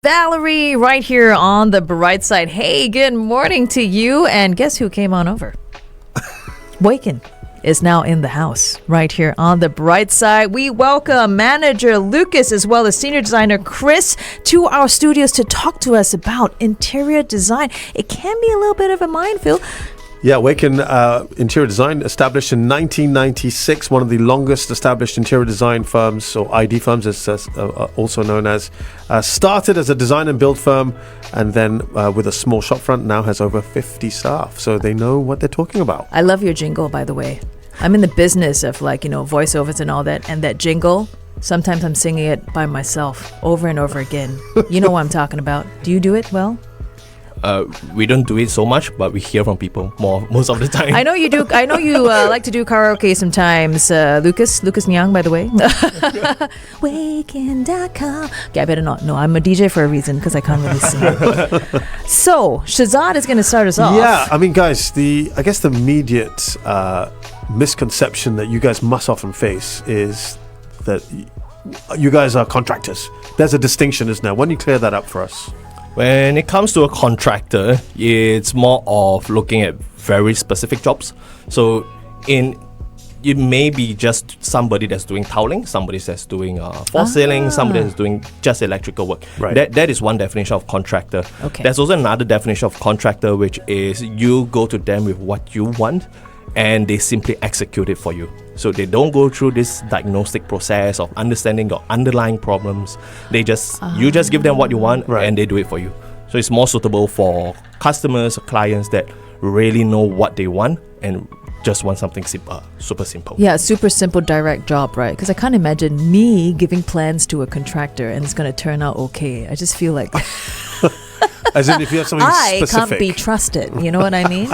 Valerie, right here on the Brightside. Hey, good morning to you. And guess who came on over? Waken is now in the house right here on the Brightside. We welcome manager Lucas as well as senior designer Chris to our studios to talk to us about interior design. It can be a little bit of a minefield. Yeah, Waken Interior Design, established in 1996, one of the longest established interior design firms, or ID firms, as also known as. Started as a design and build firm, and then with a small shop front, now has over 50 staff. So they know what they're talking about. I love your jingle, by the way. I'm in the business of voiceovers and all that, and that jingle, sometimes I'm singing it by myself over and over again. You know what I'm talking about. Do you do it well? We don't do it so much, but we hear from people most of the time. I know you do. I know you like to do karaoke sometimes. Lucas Nyang, by the way. Waken.com. Okay, I better not. No, I'm a DJ for a reason because I can't really sing. So, Shehzad is going to start us off. Yeah, I mean, guys, I guess the immediate misconception that you guys must often face is that you guys are contractors. There's a distinction, isn't there? Why don't you clear that up for us? When it comes to a contractor, it's more of looking at very specific jobs. So it may be just somebody that's doing tiling, somebody that's doing false ceiling, somebody that's doing just electrical work. Right. That is one definition of contractor. Okay. There's also another definition of contractor, which is you go to them with what you want and they simply execute it for you. So they don't go through this diagnostic process of understanding your underlying problems. You just give them what you want, and they do it for you. So it's more suitable for customers or clients that really know what they want and just want something super simple. Yeah, super simple, direct job, right? Because I can't imagine me giving plans to a contractor and it's going to turn out okay. I just feel like As in, if you have something specific. I can't be trusted. You know what I mean?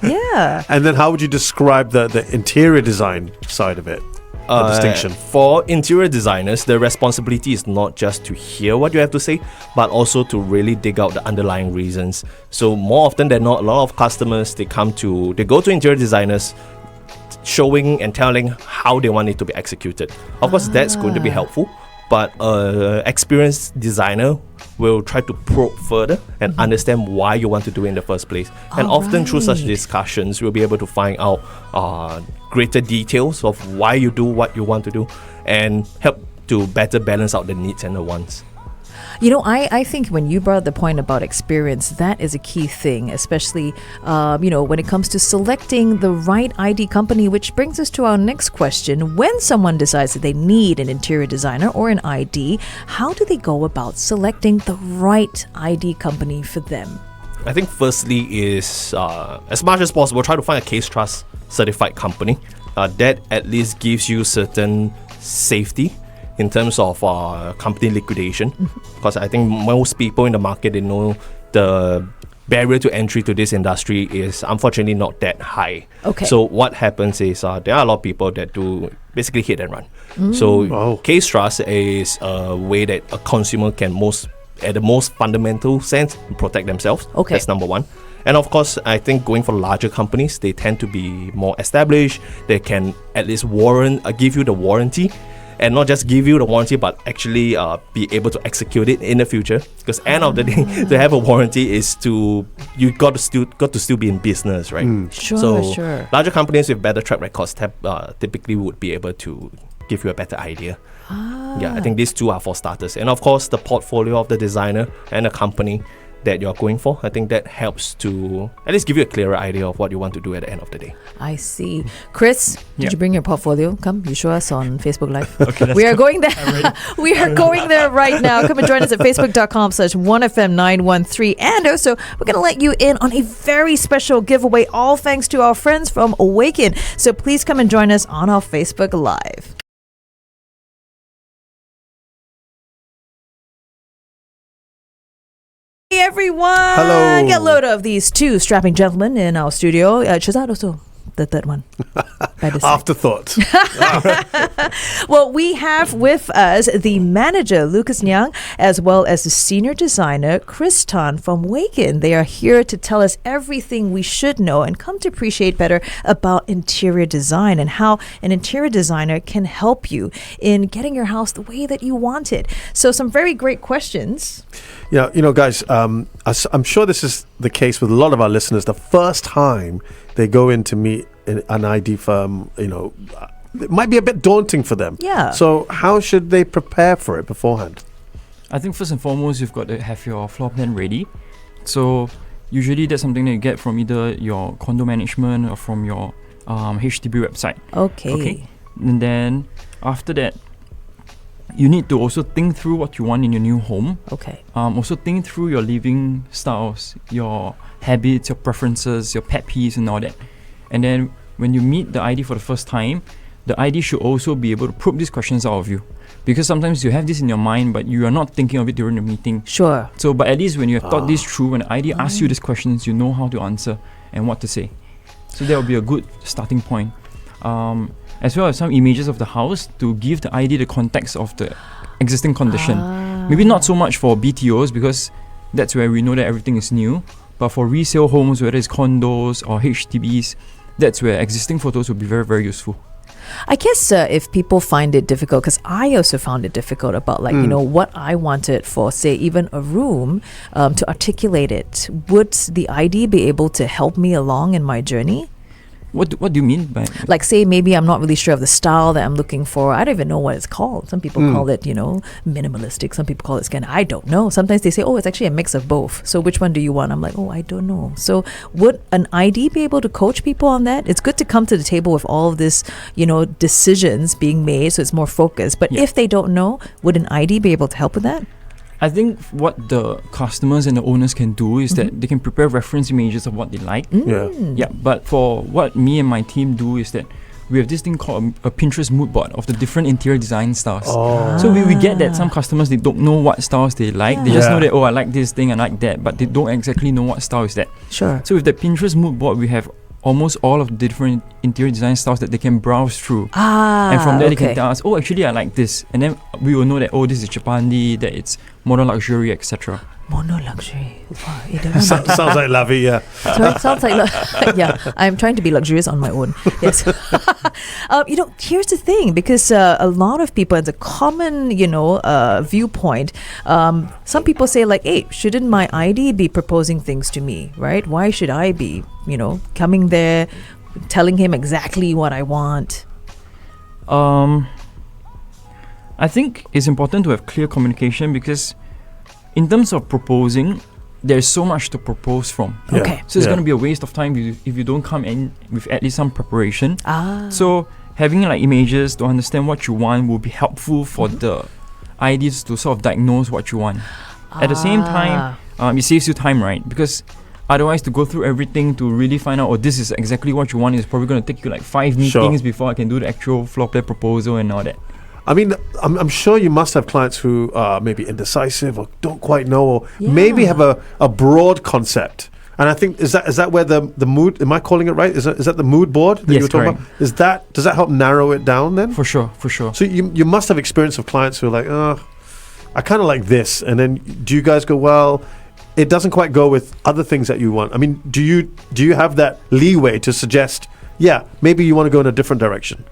Yeah. And then how would you describe the interior design side of it? The distinction. For interior designers, the responsibility is not just to hear what you have to say, but also to really dig out the underlying reasons. So more often than not, a lot of customers, they go to interior designers showing and telling how they want it to be executed. Of course, that's going to be helpful, but an experienced designer will try to probe further and understand why you want to do it in the first place. And often through such discussions, we'll be able to find out greater details of why you do what you want to do and help to better balance out the needs and the wants. You know, I think when you brought up the point about experience, that is a key thing, especially, when it comes to selecting the right ID company, which brings us to our next question. When someone decides that they need an interior designer or an ID, how do they go about selecting the right ID company for them? I think firstly is, as much as possible, try to find a Case Trust certified company. That at least gives you certain safety in terms of company liquidation, because I think most people in the market, they know the barrier to entry to this industry is unfortunately not that high. Okay. So what happens is there are a lot of people that do basically hit and run. So Case Trust is a way that a consumer can at the most fundamental sense, protect themselves. Okay. That's number one. And of course, I think going for larger companies, they tend to be more established. They can at least give you the warranty. And not just give you the warranty, but actually be able to execute it in the future. Because end of the day, to have a warranty is you got to still be in business, right? Sure. Larger companies with better track records typically would be able to give you a better idea. Yeah, I think these two are for starters. And of course, the portfolio of the designer and the company that you're going for, I think that helps to at least give you a clearer idea of what you want to do at the end of the day. I see. Chris, did you bring your portfolio? Come, you show us on Facebook Live. Okay, we are going there. We are going there right now. Come and join us at facebook.com/1FM913. And also, we're going to let you in on a very special giveaway, all thanks to our friends from Awaken. So please come and join us on our Facebook Live. Hey everyone! Hello. Get load of these two strapping gentlemen in our studio. Shehzad also, the third one. Afterthought. Well, we have with us the manager, Lucas Nyang, as well as the senior designer, Chris Tan from Waken. They are here to tell us everything we should know and come to appreciate better about interior design and how an interior designer can help you in getting your house the way that you want it. So some very great questions. Yeah, guys, I'm sure this is the case with a lot of our listeners. The first time they go in to meet an ID firm, it might be a bit daunting for them. Yeah. So how should they prepare for it beforehand? I think first and foremost, you've got to have your floor plan ready. So usually that's something that you get from either your condo management or from your HDB website. Okay. And then after that, you need to also think through what you want in your new home. Okay. Also think through your living styles, your habits, your preferences, your pet peeves and all that. And then when you meet the ID for the first time, the ID should also be able to probe these questions out of you. Because sometimes you have this in your mind, but you are not thinking of it during the meeting. Sure. So, but at least when you have thought this through, when the ID asks you these questions, you know how to answer and what to say. So that will be a good starting point. As well as some images of the house to give the ID the context of the existing condition. Maybe not so much for BTOs because that's where we know that everything is new. But for resale homes, whether it's condos or HDBs, that's where existing photos will be very, very useful. I guess if people find it difficult, because I also found it difficult about what I wanted for, say, even a room to articulate it. Would the ID be able to help me along in my journey? What do you mean by like, say, maybe I'm not really sure of the style that I'm looking for. I don't even know what it's called. Some people call it, minimalistic. Some people call it scan. I don't know. Sometimes they say, oh, it's actually a mix of both. So which one do you want? I'm like, oh, I don't know. So would an ID be able to coach people on that? It's good to come to the table with all of this, decisions being made so it's more focused. But if they don't know, would an ID be able to help with that? I think what the customers and the owners can do is that they can prepare reference images of what they like. Yeah, but for what me and my team do is that we have this thing called a Pinterest mood board of the different interior design styles. So we get that some customers, they don't know what styles they like. They just know that, I like this thing, I like that, but they don't exactly know what style is that. Sure. So with the Pinterest mood board, we have almost all of the different interior design styles that they can browse through. And from there they can tell us, actually I like this. And then we will know that, this is Japandi, that it's mono luxury, etc. Mono luxury. Wow, Sounds like Lavi, yeah. Sorry, sounds like yeah. I'm trying to be luxurious on my own. Yes. Here's the thing, because a lot of people, it's a common, viewpoint. Some people say like, hey, shouldn't my ID be proposing things to me, right? Why should I be, coming there, telling him exactly what I want? I think it's important to have clear communication because in terms of proposing, there's so much to propose from. Okay. So it's going to be a waste of time if you don't come in with at least some preparation. So having images to understand what you want will be helpful for the IDs to sort of diagnose what you want. At the same time, it saves you time, right? Because otherwise, to go through everything to really find out, this is exactly what you want, is probably going to take you 5 meetings before I can do the actual floor plan proposal and all that. I mean, I'm sure you must have clients who are maybe indecisive or don't quite know, or maybe have a broad concept. And I think is that where the mood? Am I calling it right? Is that the mood board that you were talking about? Does that help narrow it down then? For sure. So you must have experience of clients who are like, I kind of like this, and then do you guys go, well, it doesn't quite go with other things that you want? I mean, do you have that leeway to suggest, maybe you want to go in a different direction?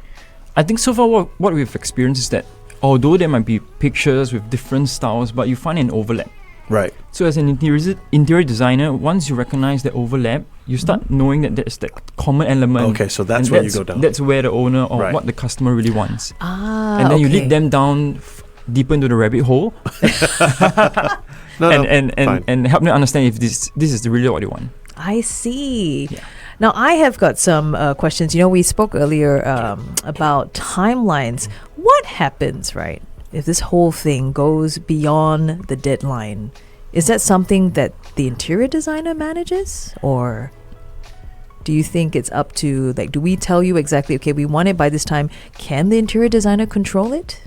I think so far what we've experienced is that although there might be pictures with different styles, but you find an overlap. Right. So as an interior designer, once you recognize the overlap, you start knowing that there's that common element. Okay, so that's where you go down. That's where the owner or what the customer really wants. And then you lead them down deeper into the rabbit hole and help them understand if this is really what they want. I see. Yeah. Now, I have got some questions. We spoke earlier about timelines. What happens, right, if this whole thing goes beyond the deadline? Is that something that the interior designer manages? Or do you think it's up to, do we tell you exactly, okay, we want it by this time? Can the interior designer control it?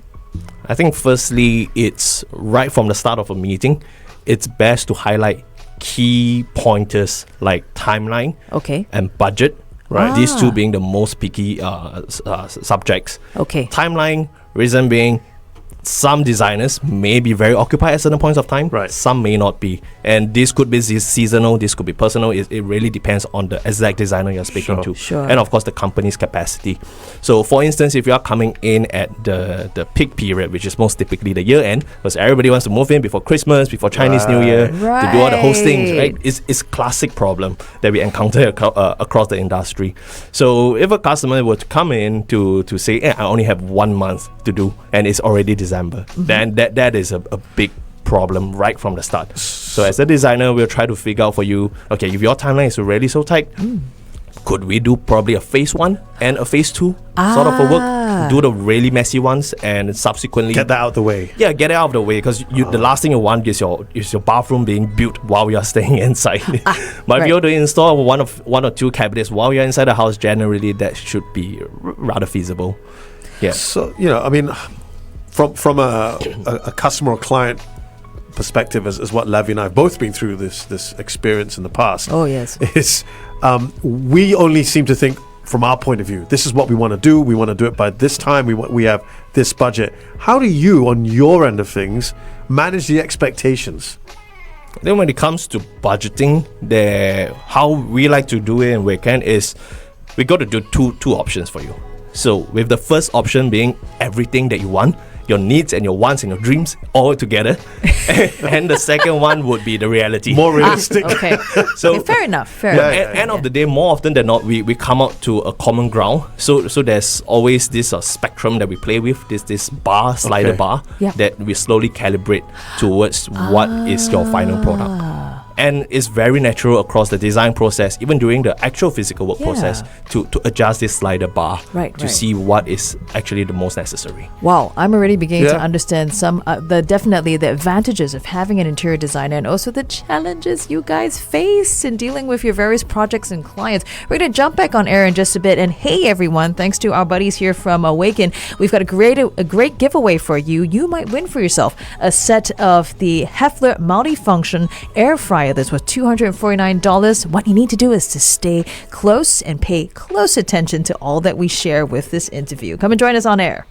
I think firstly, it's right from the start of a meeting, it's best to highlight key pointers like timeline and budget. Right, these two being the most picky subjects. Okay. Timeline, reason being, some designers may be very occupied at certain points of time. Right. Some may not be. And this could be seasonal, this could be personal. It really depends on the exact designer you're speaking to. Sure. And of course, the company's capacity. So, for instance, if you are coming in at the peak period, which is most typically the year end, because everybody wants to move in before Christmas, before Chinese New Year, to do all the hostings, right? It's classic problem that we encounter across the industry. So, if a customer were to come in to say, I only have 1 month to do, and it's already December, then that is a big problem right from the start. So as a designer, we'll try to figure out for you, okay, if your timeline is already so tight, could we do probably a phase 1 and a phase 2 sort of a work, do the really messy ones, and subsequently Get that out of the way. Yeah, get it out of the way, because the last thing you want is your bathroom being built while you're staying inside. But if you're to install one or two cabinets while you're inside the house, generally that should be rather feasible. Yeah. So, I mean, from a customer or client perspective, as what Lavi and I have both been through this experience in the past. Oh, yes. Is we only seem to think from our point of view, this is what we want to do. We want to do it by this time. We have this budget. How do you, on your end of things, manage the expectations? Then when it comes to budgeting, how we like to do it in Weekend is we got to do two options for you. So with the first option being everything that you want, your needs and your wants and your dreams all together, and the second one would be the reality. More realistic. Okay. So Okay, fair enough. end of the day, more often than not, we come out to a common ground. So there's always this spectrum that we play with, this slider bar, Yeah. that we slowly calibrate towards what is your final product. And it's very natural across the design process, even during the actual physical work process, to adjust this slider bar to see what is actually the most necessary. Wow, I'm already beginning to understand some definitely the advantages of having an interior designer, and also the challenges you guys face in dealing with your various projects and clients. We're going to jump back on air in just a bit. And hey everyone, thanks to our buddies here from Awaken, we've got a great giveaway for you. You might win for yourself a set of the Heffler multifunction air fryer. This was $249. What you need to do is to stay close and pay close attention to all that we share with this interview. Come and join us on air.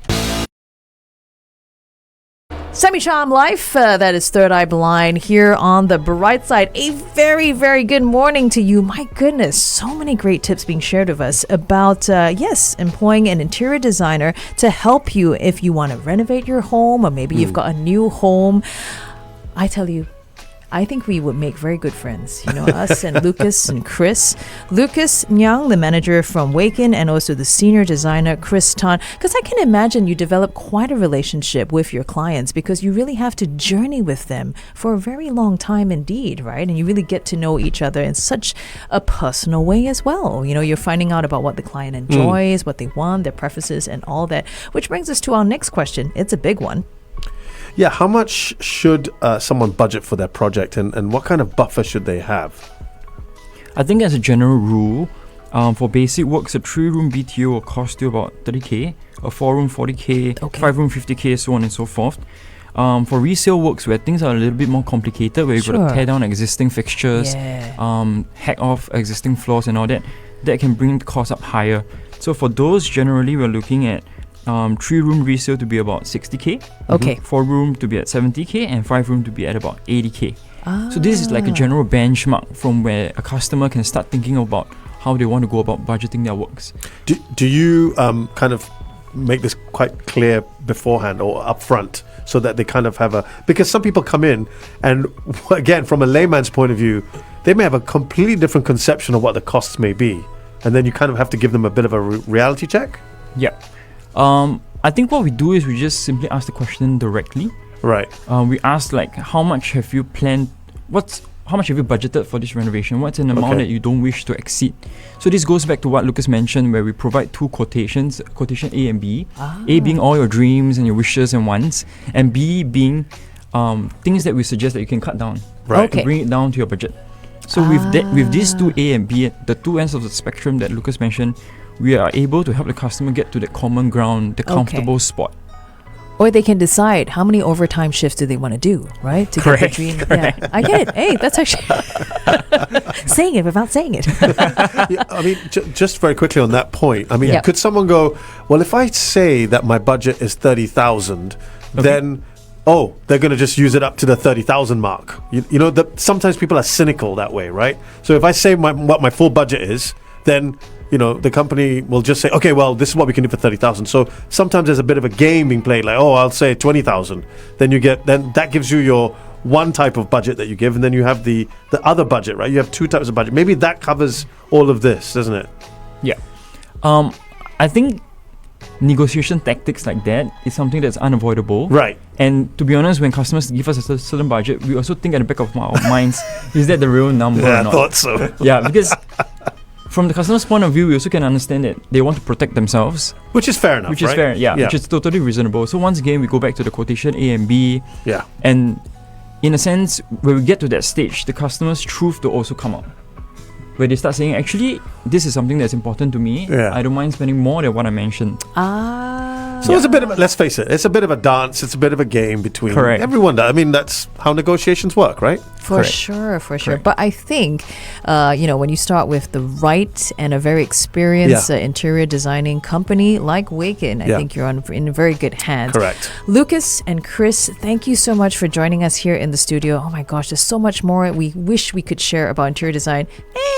Semi Charm Life, that is Third Eye Blind here on the Brightside. A very, very good morning to you. My goodness, so many great tips being shared with us about, employing an interior designer to help you if you want to renovate your home, or maybe you've got a new home. I tell you, I think we would make very good friends, us and Lucas and Chris. Lucas Nyang, the manager from Waken, and also the senior designer, Chris Tan. Because I can imagine you develop quite a relationship with your clients, because you really have to journey with them for a very long time indeed, right? And you really get to know each other in such a personal way as well. You're finding out about what the client enjoys, what they want, their preferences, and all that. Which brings us to our next question. It's a big one. Yeah, how much should someone budget for their project, and what kind of buffer should they have? I think as a general rule, for basic works, a 3-room BTO will cost you about 30k, a 4-room 40k, 5-room 50k, so on and so forth. For resale works where things are a little bit more complicated, where you've got to tear down existing fixtures, hack off existing floors and all that can bring the cost up higher. So for those, generally we're looking at 3-room resale to be about 60k, Okay. 4-room to be at 70k, and 5-room to be at about 80k. So this is like a general benchmark from where a customer can start thinking about how they want to go about budgeting their works. Do you kind of make this quite clear beforehand or upfront, so that they kind of have because some people come in and, again, from a layman's point of view, they may have a completely different conception of what the costs may be, and then you kind of have to give them a bit of a reality check? Yeah. I think what we do is we just simply ask the question directly. Right. We ask how much have you planned? How much have you budgeted for this renovation? What's an amount that you don't wish to exceed? So this goes back to what Lucas mentioned, where we provide 2 quotations, quotation A and B. A being all your dreams and your wishes and wants, and B being things that we suggest that you can cut down, to bring it down to your budget. So with these 2 A and B, the 2 ends of the spectrum that Lucas mentioned, we are able to help the customer get to the common ground, the comfortable spot. Or they can decide how many overtime shifts do they want to do, right? To get the dream. Yeah, I get it. Hey, that's actually saying it without saying it. I mean, just very quickly on that point. I mean, could someone go, well, if I say that my budget is 30,000, then they're going to just use it up to the 30,000 mark. Sometimes people are cynical that way, right? So if I say what my full budget is, then the company will just say, okay, well, this is what we can do for 30,000. So sometimes there's a bit of a game being played, like, I'll say 20,000. Then that gives you your one type of budget that you give, and then you have the other budget, right? You have two types of budget. Maybe that covers all of this, doesn't it? Yeah. I think negotiation tactics like that is something that's unavoidable. Right. And to be honest, when customers give us a certain budget, we also think at the back of our minds, is that the real number or not? I thought so. Yeah, because from the customer's point of view, we also can understand that they want to protect themselves. Which is fair enough, Which is fair, yeah, which is totally reasonable. So once again, we go back to the quotation A and B. Yeah. And in a sense, when we get to that stage, the customer's truth will also come out. Where they start saying, actually, this is something that's important to me. Yeah. I don't mind spending more than what I mentioned. So it's a bit of let's face it, it's a bit of a dance, it's a bit of a game between everyone. I mean, that's how negotiations work, right? For sure. But I think, when you start with the right and a very experienced interior designing company like Waken, I think you're in very good hands. Correct. Lucas and Chris, thank you so much for joining us here in the studio. Oh my gosh, there's so much more we wish we could share about interior design.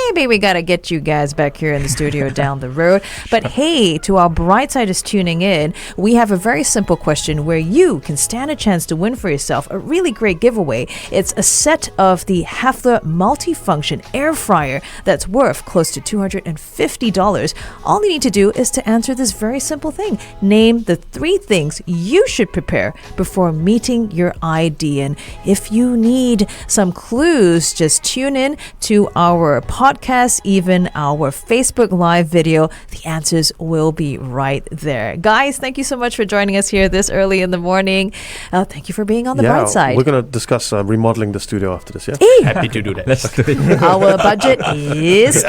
Maybe we got to get you guys back here in the studio down the road. But hey, to our Brightsiders tuning in, we have a very simple question where you can stand a chance to win for yourself a really great giveaway. It's a set of the Hafler multifunction air fryer that's worth close to $250. All you need to do is to answer this very simple thing. Name the 3 things you should prepare before meeting your ID. And if you need some clues, just tune in to our podcast, even our Facebook Live video. The answers will be right there. Guys, thank you so much for joining us here this early in the morning. Thank you for being on the bright side. We're going to discuss remodeling the studio after this, yeah? Happy to do that. Let's do it. Our budget is...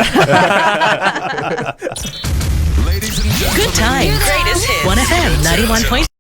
Ladies and gentlemen. Good time. Greatest hits. 1FM 91.7.